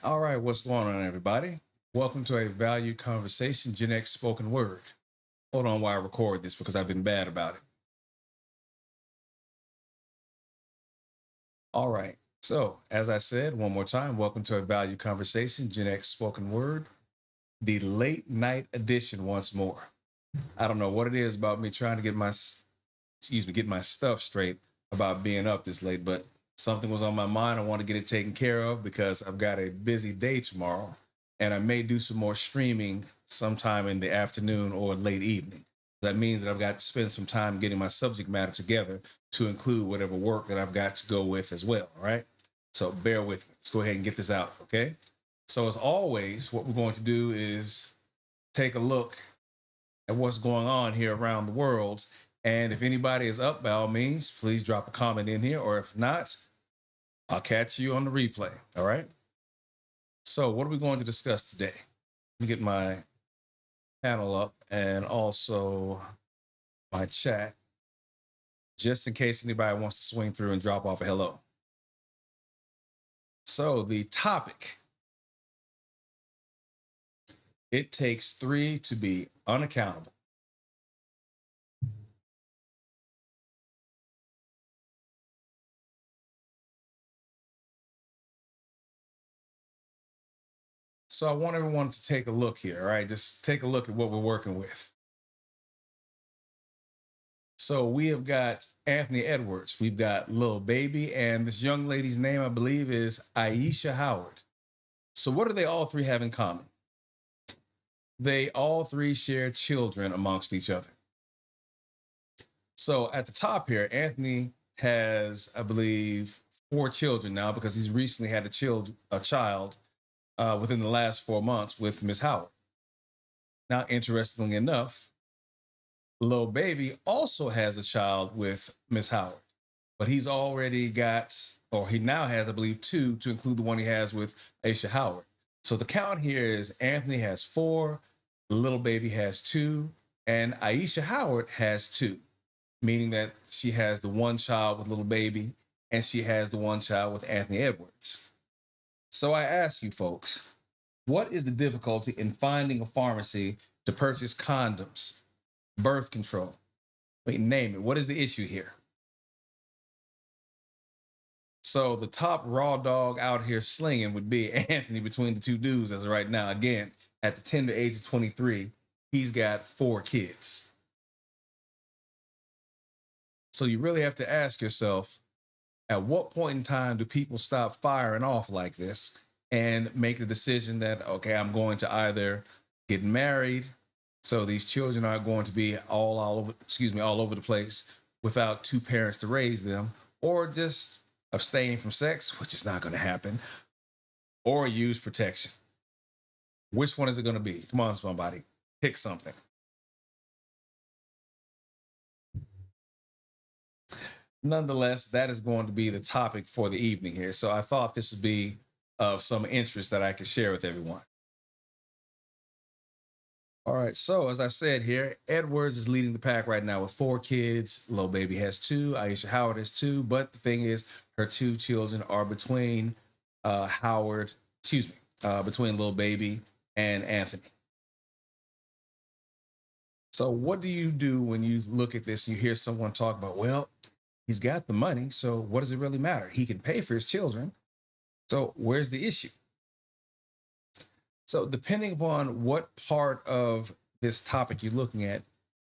All right, what's going on, everybody? Welcome to a value conversation, Gen X spoken word. Hold on while I record this because I've been bad about it. All right. So, as I said, one more time, welcome to a value conversation, Gen X spoken word, the late night edition once more. I don't know what it is about me trying to get my stuff straight about being up this late, but something was on my mind. I want to get it taken care of because I've got a busy day tomorrow, and I may do some more streaming sometime in the afternoon or late evening. That means that I've got to spend some time getting my subject matter together to include whatever work that I've got to go with as well. All right. So bear with me. Let's go ahead and get this out. Okay. So, as always, what we're going to do is take a look at what's going on here around the world. And if anybody is up, by all means, please drop a comment in here. Or if not, I'll catch you on the replay. All right. So, what are we going to discuss today? Let me get my panel up and also my chat, just in case anybody wants to swing through and drop off a hello. So, the topic: it takes three to be unaccountable. So, I want everyone to take a look here. All right. Just take a look at what we're working with. So we have got Anthony Edwards, we've got Lil Baby, and this young lady's name, I believe, is Ayesha Howard. So what do they all three have in common? They all three share children amongst each other. So at the top here, Anthony has, I believe, four children now because he's recently had a child within the last 4 months with Miss Howard. Now, interestingly enough, Lil Baby also has a child with Miss Howard, but he's already got, or he now has, I believe, two to include the one he has with Ayesha Howard. So the count here is Anthony has four, Little Baby has two, and Ayesha Howard has two, meaning that she has the one child with Little Baby and she has the one child with Anthony Edwards. So I ask you folks, what is the difficulty in finding a pharmacy to purchase condoms, birth control? I mean, name it. What is the issue here? So the top raw dog out here slinging would be Anthony between the two dudes as of right now. Again, at the tender age of 23, he's got four kids. So you really have to ask yourself, at what point in time do people stop firing off like this and make the decision that, okay, I'm going to either get married, so these children aren't going to be all over the place without two parents to raise them, or just abstain from sex, which is not going to happen, or use protection. Which one is it going to be? Come on, somebody, pick something. Nonetheless, that is going to be the topic for the evening here. So I thought this would be of some interest that I could share with everyone. All right. So as I said here, Edwards is leading the pack right now with four kids. Lil Baby has two. Ayesha Howard has two. But the thing is, her two children are between Howard, between Lil Baby and Anthony. So what do you do when you look at this and you hear someone talk about, well, he's got the money, so what does it really matter? He can pay for his children. So where's the issue? So depending upon what part of this topic you're looking at,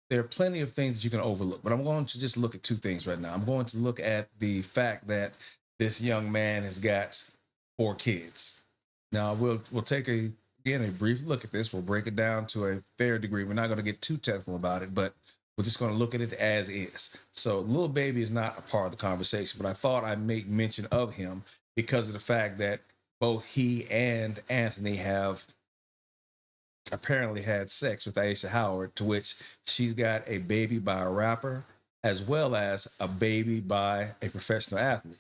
there are plenty of things that you can overlook. But I'm going to just look at two things right now. I'm going to look at the fact that this young man has got four kids. Now we'll take a brief look at this. We'll break it down to a fair degree. We're not going to get too technical about it, but we're just going to look at it as is. So Lil Baby is not a part of the conversation, but I thought I'd make mention of him because of the fact that both he and Anthony have apparently had sex with Ayesha Howard, to which she's got a baby by a rapper as well as a baby by a professional athlete.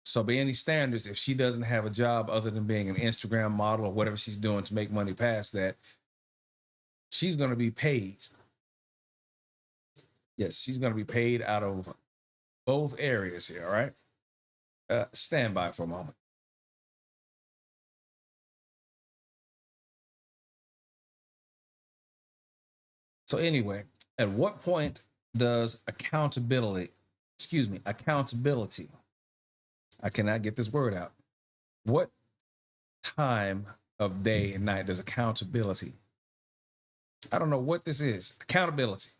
So, by any standards, if she doesn't have a job other than being an Instagram model or whatever she's doing to make money past that, she's going to be paid. Yes, she's going to be paid out of both areas here. All right. Stand by for a moment. So anyway, at what point does accountability, I cannot get this word out. What time of day and night does accountability? I don't know what this is. Accountability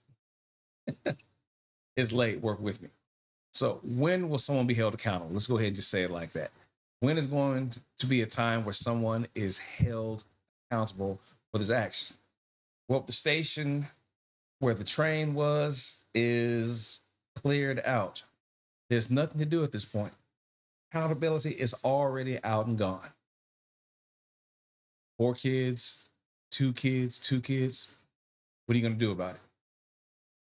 is late. Work with me. So when will someone be held accountable? Let's go ahead and just say it like that. When is going to be a time where someone is held accountable for this action? Well, the station where the train was is cleared out. There's nothing to do at this point. Accountability is already out and gone. 4 kids, 2 kids, 2 kids. What are you going to do about it?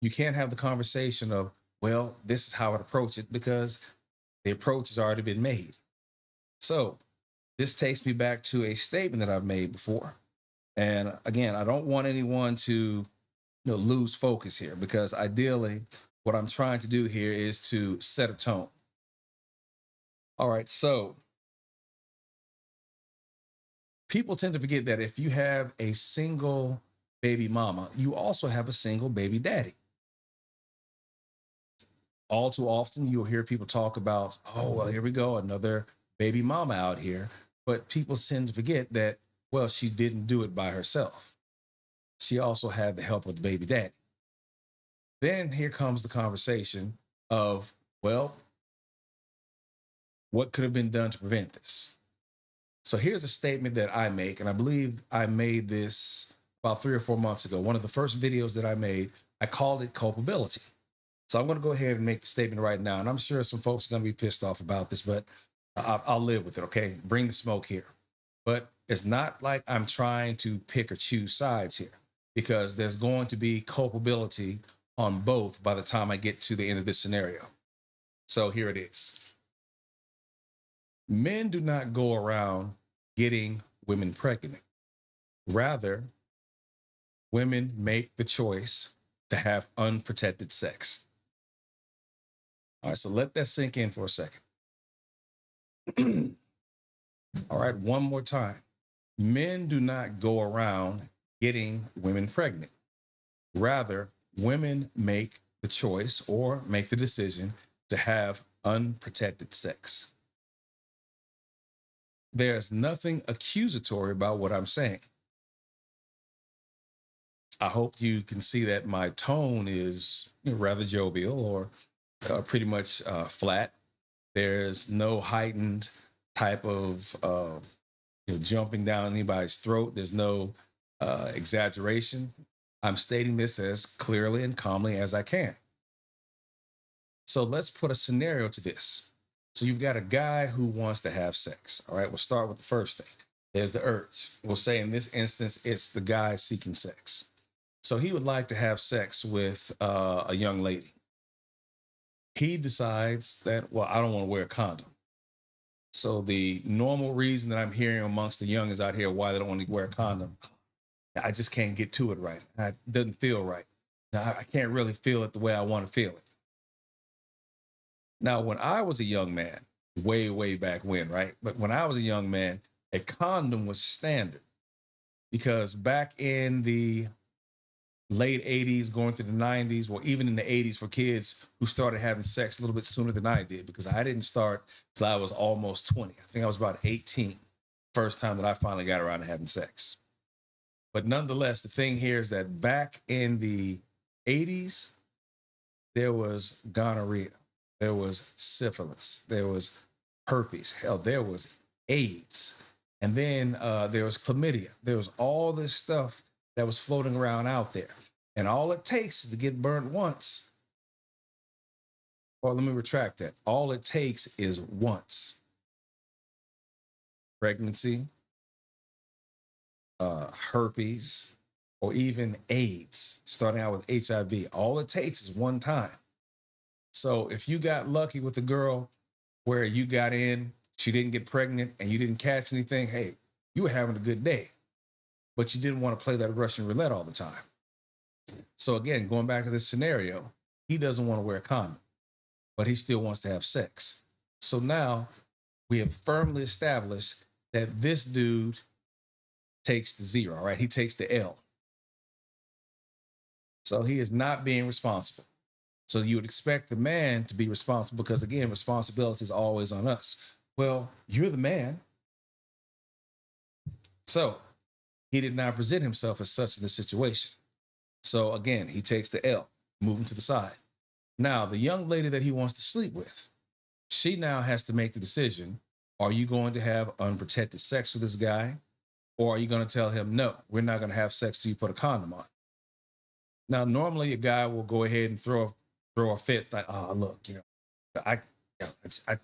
You can't have the conversation of, well, this is how I'd approach it, because the approach has already been made. So this takes me back to a statement that I've made before. And again, I don't want anyone to lose focus here, because ideally what I'm trying to do here is to set a tone. All right, so people tend to forget that if you have a single baby mama, you also have a single baby daddy. All too often, you'll hear people talk about, oh, well, here we go, another baby mama out here. But people tend to forget that, well, she didn't do it by herself. She also had the help of the baby daddy. Then here comes the conversation of, well, what could have been done to prevent this? So here's a statement that I make, and I believe I made this about 3 or 4 months ago. One of the first videos that I made, I called it culpability. So I'm going to go ahead and make the statement right now. And I'm sure some folks are going to be pissed off about this, but I'll live with it, okay? Bring the smoke here. But it's not like I'm trying to pick or choose sides here, because there's going to be culpability on both by the time I get to the end of this scenario. So here it is. Men do not go around getting women pregnant. Rather, women make the choice to have unprotected sex. All right, so let that sink in for a second. All right, one more time. Men do not go around getting women pregnant. Rather, women make the choice or make the decision to have unprotected sex. There's nothing accusatory about what I'm saying. I hope you can see that my tone is rather jovial, or pretty much flat. There's no heightened type of jumping down anybody's throat. There's no exaggeration. I'm stating this as clearly and calmly as I can. So let's put a scenario to this. So you've got a guy who wants to have sex. All right, we'll start with the first thing. There's the urge. We'll say in this instance, it's the guy seeking sex. So he would like to have sex with a young lady. He decides that, well, I don't want to wear a condom. So the normal reason that I'm hearing amongst the youngins out here why they don't want to wear a condom, I just can't get to it right. It doesn't feel right. Now, I can't really feel it the way I want to feel it. Now, when I was a young man, way, way back when, right? But when I was a young man, a condom was standard, because back in the late 80s, going through the 90s, or even in the 80s for kids who started having sex a little bit sooner than I did, because I didn't start till I was almost 20. I think I was about 18, first time that I finally got around to having sex. But nonetheless, the thing here is that back in the 80s, there was gonorrhea, there was syphilis, there was herpes, hell, there was AIDS. And then there was chlamydia. There was all this stuff that was floating around out there. And all it takes is to get burned once. Or let me retract that. All it takes is once. Pregnancy, herpes, or even AIDS, starting out with HIV. All it takes is one time. So if you got lucky with a girl where you got in, she didn't get pregnant, and you didn't catch anything, hey, you were having a good day. But you didn't want to play that Russian roulette all the time. So again, going back to this scenario, he doesn't want to wear a condom, but he still wants to have sex. So now we have firmly established that this dude takes the zero, right? He takes the L. So he is not being responsible. So you would expect the man to be responsible because, again, responsibility is always on us. Well, you're the man. So he did not present himself as such in this situation. So again, he takes the L, moving to the side. Now, the young lady that he wants to sleep with, she now has to make the decision. Are you going to have unprotected sex with this guy? Or are you going to tell him, no, we're not going to have sex till you put a condom on? Now, normally a guy will go ahead and throw a fit like, oh, look, I, I,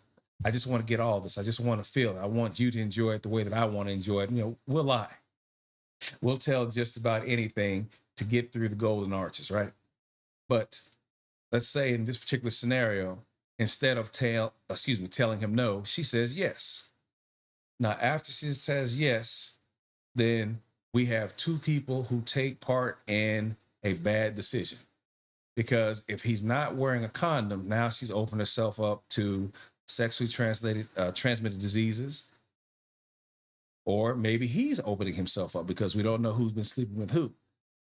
I just want to get all this. I just want to feel it. I want you to enjoy it the way that I want to enjoy it. We'll lie. We'll tell just about anything to get through the golden arches, right? But let's say in this particular scenario, instead of telling him no, she says yes. Now, after she says yes, then we have two people who take part in a bad decision. Because if he's not wearing a condom, now she's opened herself up to sexually transmitted diseases. Or maybe he's opening himself up because we don't know who's been sleeping with who.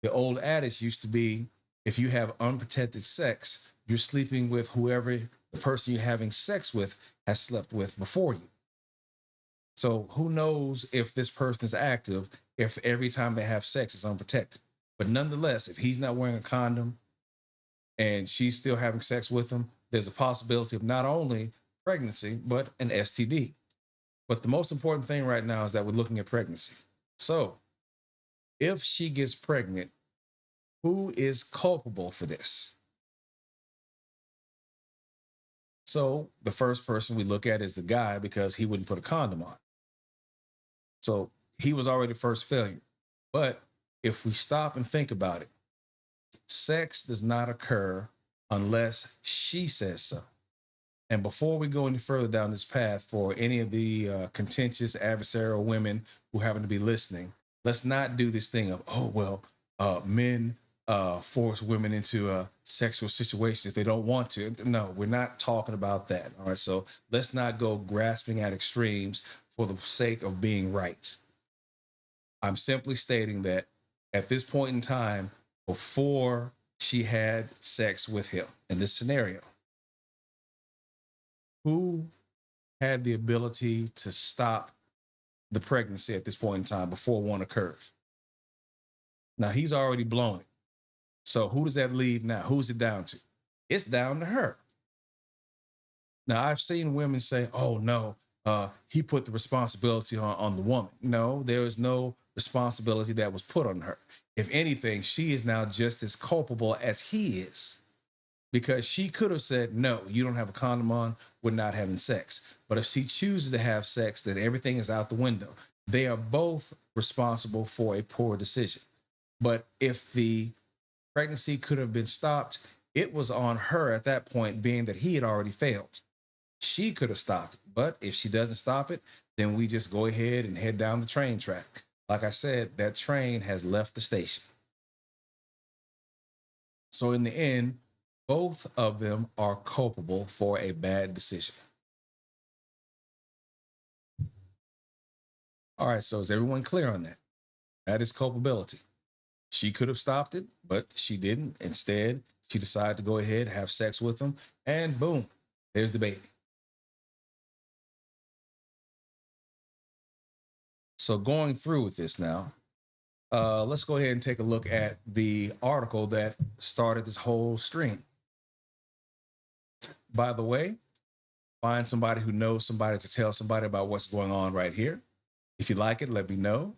The old adage used to be, if you have unprotected sex, you're sleeping with whoever the person you're having sex with has slept with before you. So who knows if this person is active if every time they have sex is unprotected. But nonetheless, if he's not wearing a condom and she's still having sex with him, there's a possibility of not only pregnancy, but an STD. But the most important thing right now is that we're looking at pregnancy. So if she gets pregnant, who is culpable for this? So the first person we look at is the guy because he wouldn't put a condom on. So he was already first failure. But if we stop and think about it, sex does not occur unless she says so. And before we go any further down this path, for any of the contentious adversarial women who happen to be listening, let's not do this thing of, oh, well, men force women into sexual situations they don't want to. No, we're not talking about that. All right. So let's not go grasping at extremes for the sake of being right. I'm simply stating that at this point in time, before she had sex with him in this scenario, who had the ability to stop the pregnancy at this point in time before one occurs? Now he's already blown it. So who does that leave now? Who's it down to? It's down to her. Now I've seen women say, oh no, he put the responsibility on the woman. No, there is no responsibility that was put on her. If anything, she is now just as culpable as he is. Because she could have said, no, you don't have a condom on, we're not having sex. But if she chooses to have sex, then everything is out the window. They are both responsible for a poor decision. But if the pregnancy could have been stopped, it was on her at that point, being that he had already failed. She could have stopped it. But if she doesn't stop it, then we just go ahead and head down the train track. Like I said, that train has left the station. So in the end, both of them are culpable for a bad decision. All right, so is everyone clear on that? That is culpability. She could have stopped it, but she didn't. Instead, she decided to go ahead, have sex with him, and boom, there's the baby. So going through with this now, let's go ahead and take a look at the article that started this whole stream. By the way, find somebody who knows somebody to tell somebody about what's going on right here. If you like it, let me know.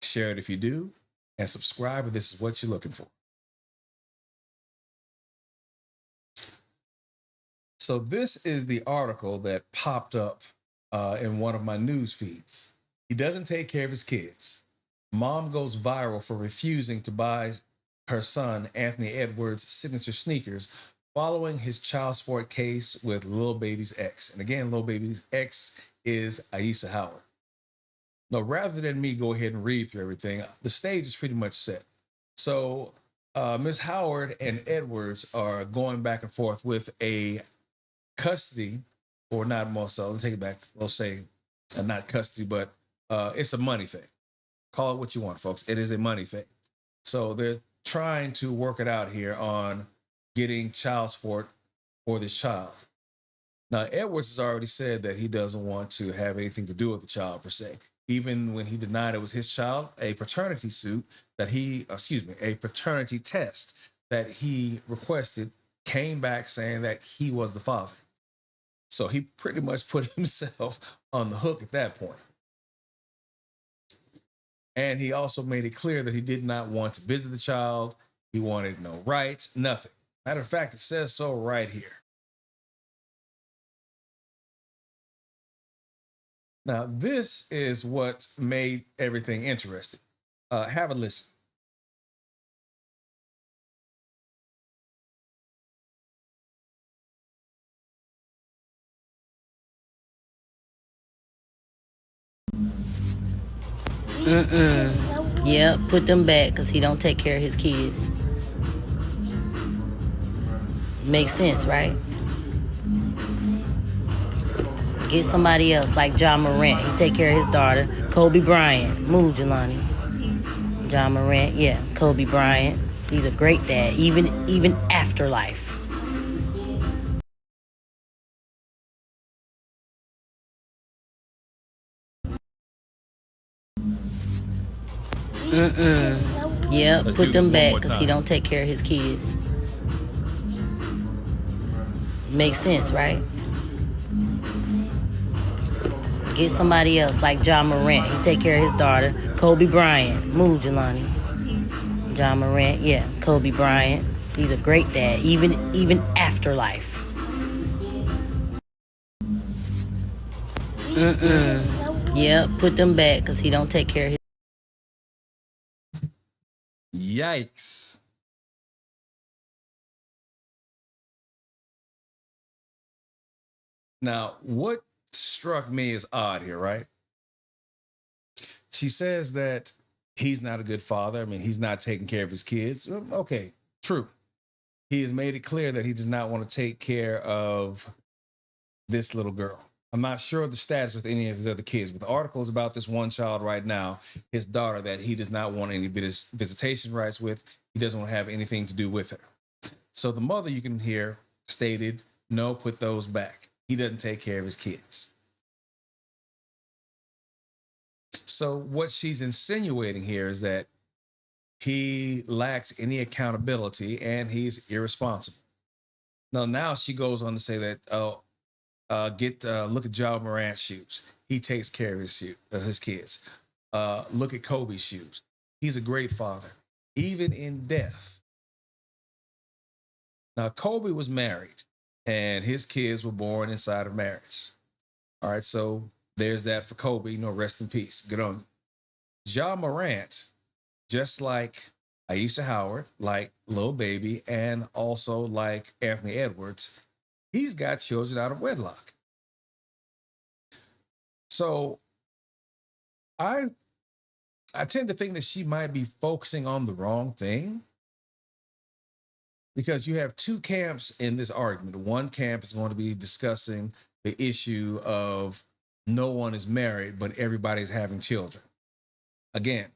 Share it if you do, and subscribe if this is what you're looking for. So this is the article that popped up in one of my news feeds. He doesn't take care of his kids. Mom goes viral for refusing to buy her son Anthony Edwards signature sneakers following his child support case with Lil Baby's ex. And again, Lil Baby's ex is Ayesha Howard. Now, rather than me go ahead and read through everything, the stage is pretty much set. So Ms. Howard and Edwards are going back and forth with a custody, or not more so. Let me take it back. We'll say not custody, but it's a money thing. Call it what you want, folks. It is a money thing. So they're trying to work it out here on getting child support for this child. Now, Edwards has already said that he doesn't want to have anything to do with the child per se. Even when he denied it was his child, a paternity a paternity test that he requested came back saying that he was the father. So he pretty much put himself on the hook at that point. And he also made it clear that he did not want to visit the child. He wanted no rights, nothing. Matter of fact, it says so right here. Now, this is what made everything interesting. Have a listen. Yeah, put them back because he don't take care of his kids. Makes sense, right? Get somebody else like John Morant. He take care of his daughter. Kobe Bryant. Move, Jelani. John Morant, yeah. Kobe Bryant. He's a great dad, even after life. Yeah, put them back because he don't take care of his kids. Makes sense, right? Get somebody else like John Morant. He take care of his daughter. Kobe Bryant. Move, Jelani. John Morant, yeah. Kobe Bryant. He's a great dad, even after life. Yeah, put them back because he don't take care of his. Yikes. Now, what struck me as odd here, right? She says that he's not a good father. I mean, he's not taking care of his kids. Okay, true. He has made it clear that he does not want to take care of this little girl. I'm not sure of the status with any of his other kids, but the article is about this one child right now, his daughter, that he does not want any visitation rights with. He doesn't want to have anything to do with her. So the mother, you can hear, stated, no, put those back. He doesn't take care of his kids. So what she's insinuating here is that he lacks any accountability and he's irresponsible. Now she goes on to say that, look at John Morant's shoes. He takes care of his kids. Look at Kobe's shoes. He's a great father, even in death. Now Kobe was married, and his kids were born inside of marriage. All right, so there's that for Kobe. Rest in peace. Good on you. John Morant, just like Ayesha Howard, like Lil Baby, and also like Anthony Edwards, he's got children out of wedlock. So I I tend to think that she might be focusing on the wrong thing because you have two camps in this argument. One camp is going to be discussing the issue of no one is married, but everybody's having children. Again,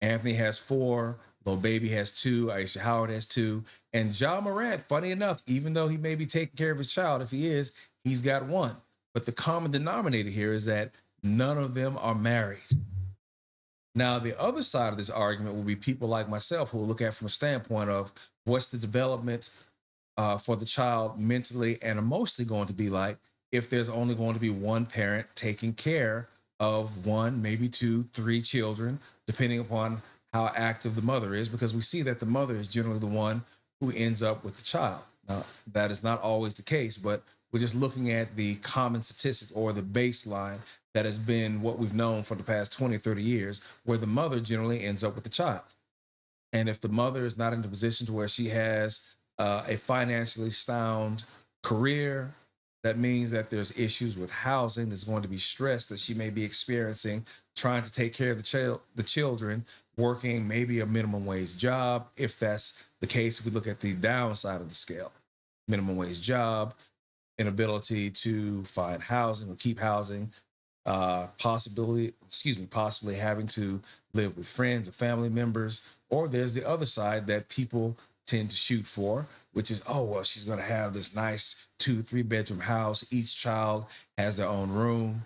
Anthony has 4, Lil Baby has 2, Ayesha Howard has 2, and John Morant, funny enough, even though he may be taking care of his child, if he is, he's got 1. But the common denominator here is that none of them are married. Now, the other side of this argument will be people like myself who will look at it from a standpoint of what's the development for the child mentally and emotionally going to be like if there's only going to be one parent taking care of 1, maybe 2, 3 children, depending upon how active the mother is, because we see that the mother is generally the one who ends up with the child. Now, that is not always the case, but we're just looking at the common statistic or the baseline that has been what we've known for the past 20, 30 years, where the mother generally ends up with the child. And if the mother is not in a position to where she has a financially sound career, that means that there's issues with housing. There's going to be stress that she may be experiencing trying to take care of the children, working maybe a minimum wage job. If that's the case, if we look at the downside of the scale, minimum wage job, inability to find housing or keep housing, possibly having to live with friends or family members. Or there's the other side that people tend to shoot for, which is, oh, well, she's going to have this nice 2, 3 bedroom house. Each child has their own room.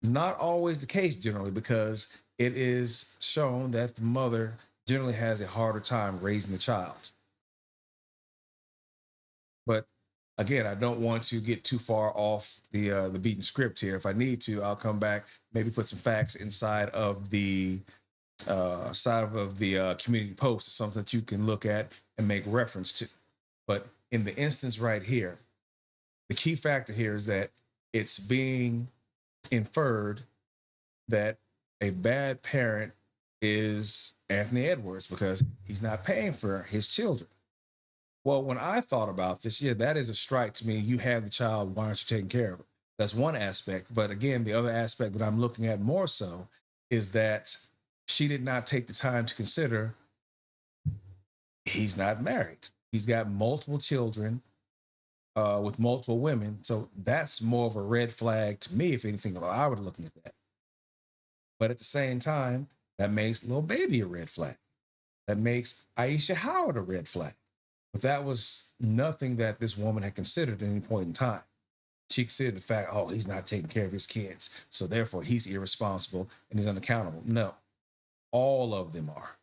Not always the case generally, because it is shown that the mother generally has a harder time raising the child. But again, I don't want to get too far off the beaten script here. If I need to, I'll come back, maybe put some facts inside of the community post, or something that you can look at and make reference to. But in the instance right here, the key factor here is that it's being inferred that a bad parent is Anthony Edwards because he's not paying for his children. Well, when I thought about this, yeah, that is a strike to me. You have the child, why aren't you taking care of it? That's one aspect. But again, the other aspect that I'm looking at more so is that she did not take the time to consider he's not married. He's got multiple children with multiple women. So that's more of a red flag to me, if anything, if I were looking at that. But at the same time, that makes Lil Baby a red flag. That makes Ayesha Howard a red flag. But that was nothing that this woman had considered at any point in time. She considered the fact, oh, he's not taking care of his kids, so therefore he's irresponsible and he's unaccountable. No, all of them are.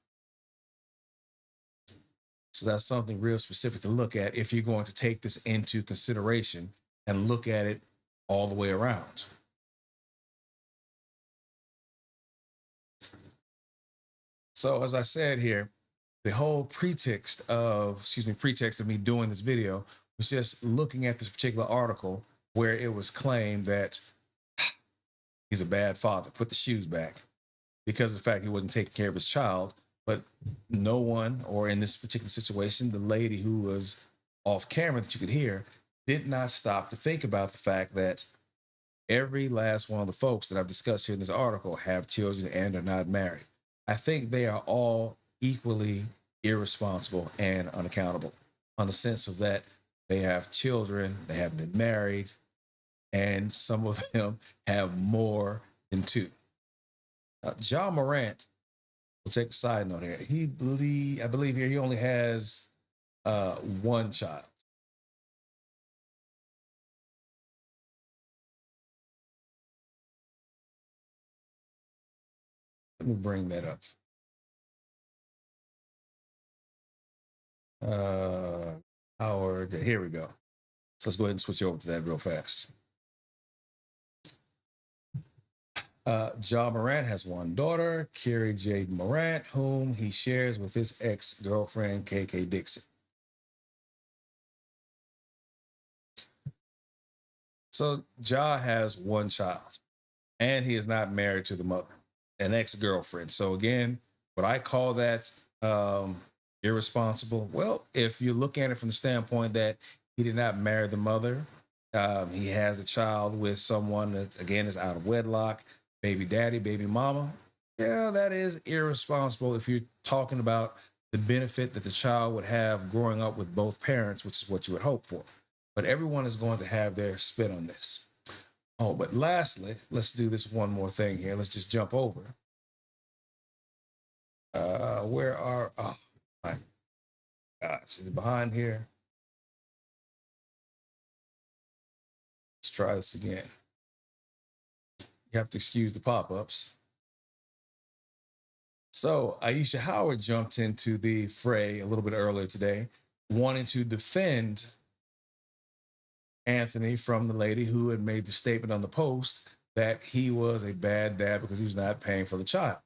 So that's something real specific to look at if you're going to take this into consideration and look at it all the way around. So as I said here, the whole pretext of me doing this video was just looking at this particular article where it was claimed that he's a bad father, put the shoes back, because of the fact he wasn't taking care of his child. But no one, or in this particular situation, the lady who was off camera that you could hear, did not stop to think about the fact that every last one of the folks that I've discussed here in this article have children and are not married. I think they are all equally irresponsible and unaccountable, on the sense of that they have children, they haven't been married, and some of them have more than two. John Morant, we'll take a side note here. I believe here he only has one child. Let me bring that up. Howard, here we go. So let's go ahead and switch over to that real fast. John Morant has one daughter, Carrie Jade Morant, whom he shares with his ex-girlfriend, KK Dixon. So Ja has one child, and he is not married to the mother, an ex-girlfriend. So again, would I call that irresponsible? Well, if you look at it from the standpoint that he did not marry the mother, he has a child with someone that, again, is out of wedlock, baby daddy, baby mama. Yeah, that is irresponsible if you're talking about the benefit that the child would have growing up with both parents, which is what you would hope for. But everyone is going to have their spin on this. Oh, but lastly, let's do this one more thing here. Let's just jump over. Where are, oh my gosh, is it behind here? Let's try this again. You have to excuse the pop-ups. So Ayesha Howard jumped into the fray a little bit earlier today, wanting to defend Anthony from the lady who had made the statement on the post that he was a bad dad because he was not paying for the child.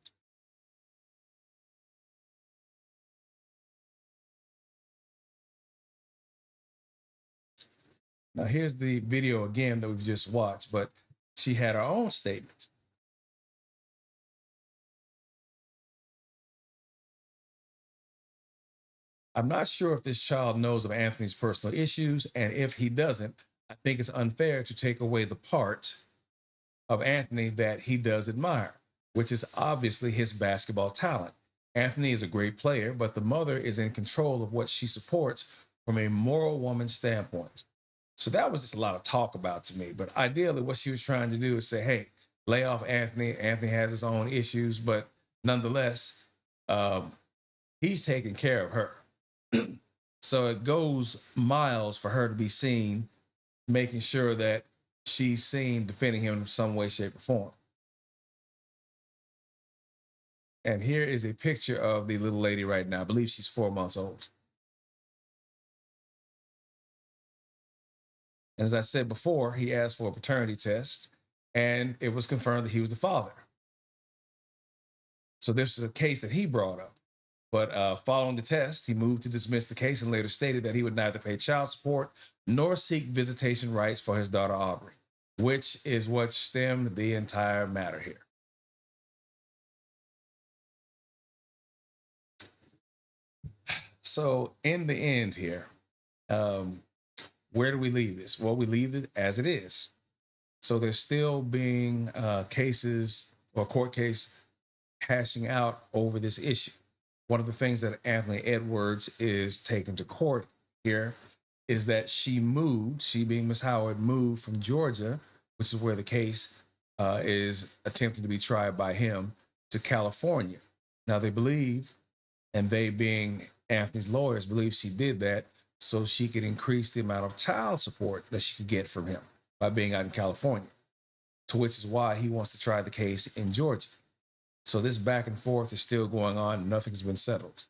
Now, here's the video again that we've just watched, but she had her own statement. I'm not sure if this child knows of Anthony's personal issues, and if he doesn't, I think it's unfair to take away the part of Anthony that he does admire, which is obviously his basketball talent. Anthony is a great player, but the mother is in control of what she supports from a moral woman standpoint. So that was just a lot of talk about to me. But ideally, what she was trying to do is say, hey, lay off Anthony. Anthony has his own issues, but nonetheless, um, he's taking care of her. So it goes miles for her to be seen, making sure that she's seen defending him in some way, shape, or form. And here is a picture of the little lady right now. I believe she's 4 months old. And as I said before, he asked for a paternity test, and it was confirmed that he was the father. So this is a case that he brought up. But following the test, he moved to dismiss the case and later stated that he would neither pay child support nor seek visitation rights for his daughter Aubrey, which is what stemmed the entire matter here. So in the end here, where do we leave this? Well, we leave it as it is. So there's still being cases or court case hashing out over this issue. One of the things that Anthony Edwards is taking to court here is that she being Miss Howard, moved from Georgia, which is where the case is attempting to be tried by him, to California. Now they believe, and they being Anthony's lawyers, believe she did that so she could increase the amount of child support that she could get from him by being out in California, to which is why he wants to try the case in Georgia. So this back and forth is still going on. Nothing's been settled.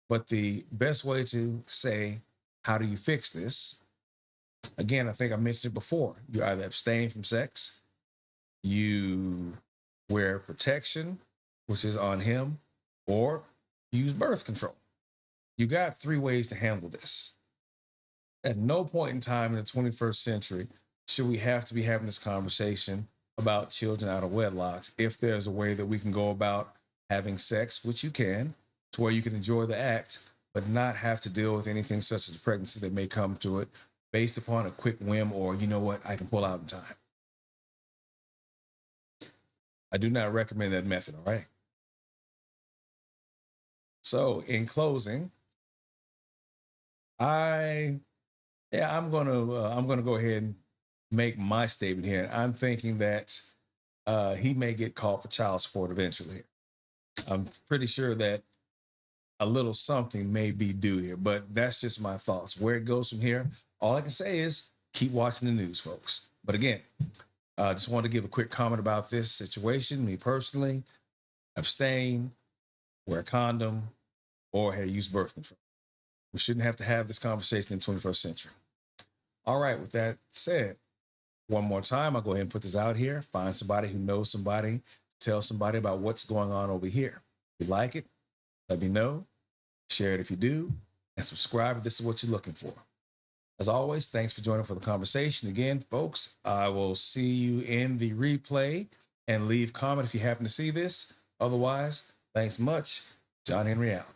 But the best way to say, how do you fix this? Again, I think I mentioned it before. You either abstain from sex, you wear protection, which is on him, or use birth control. You got 3 ways to handle this. At no point in time in the 21st century should we have to be having this conversation about children out of wedlock if there's a way that we can go about having sex, which you can, to where you can enjoy the act, but not have to deal with anything such as pregnancy that may come to it based upon a quick whim or, you know what, I can pull out in time. I do not recommend that method, all right? So in closing, I'm gonna go ahead and make my statement here. I'm thinking that he may get called for child support eventually. I'm pretty sure that a little something may be due here, but that's just my thoughts. Where it goes from here, all I can say is keep watching the news, folks. But again, I just wanted to give a quick comment about this situation. Me personally, abstain, wear a condom, or hey, use birth control. We shouldn't have to have this conversation in the 21st century. All right, with that said, one more time, I'll go ahead and put this out here. Find somebody who knows somebody, tell somebody about what's going on over here. If you like it, let me know. Share it if you do, and subscribe if this is what you're looking for. As always, thanks for joining for the conversation. Again, folks, I will see you in the replay, and leave comment if you happen to see this. Otherwise, thanks much. John Henry out.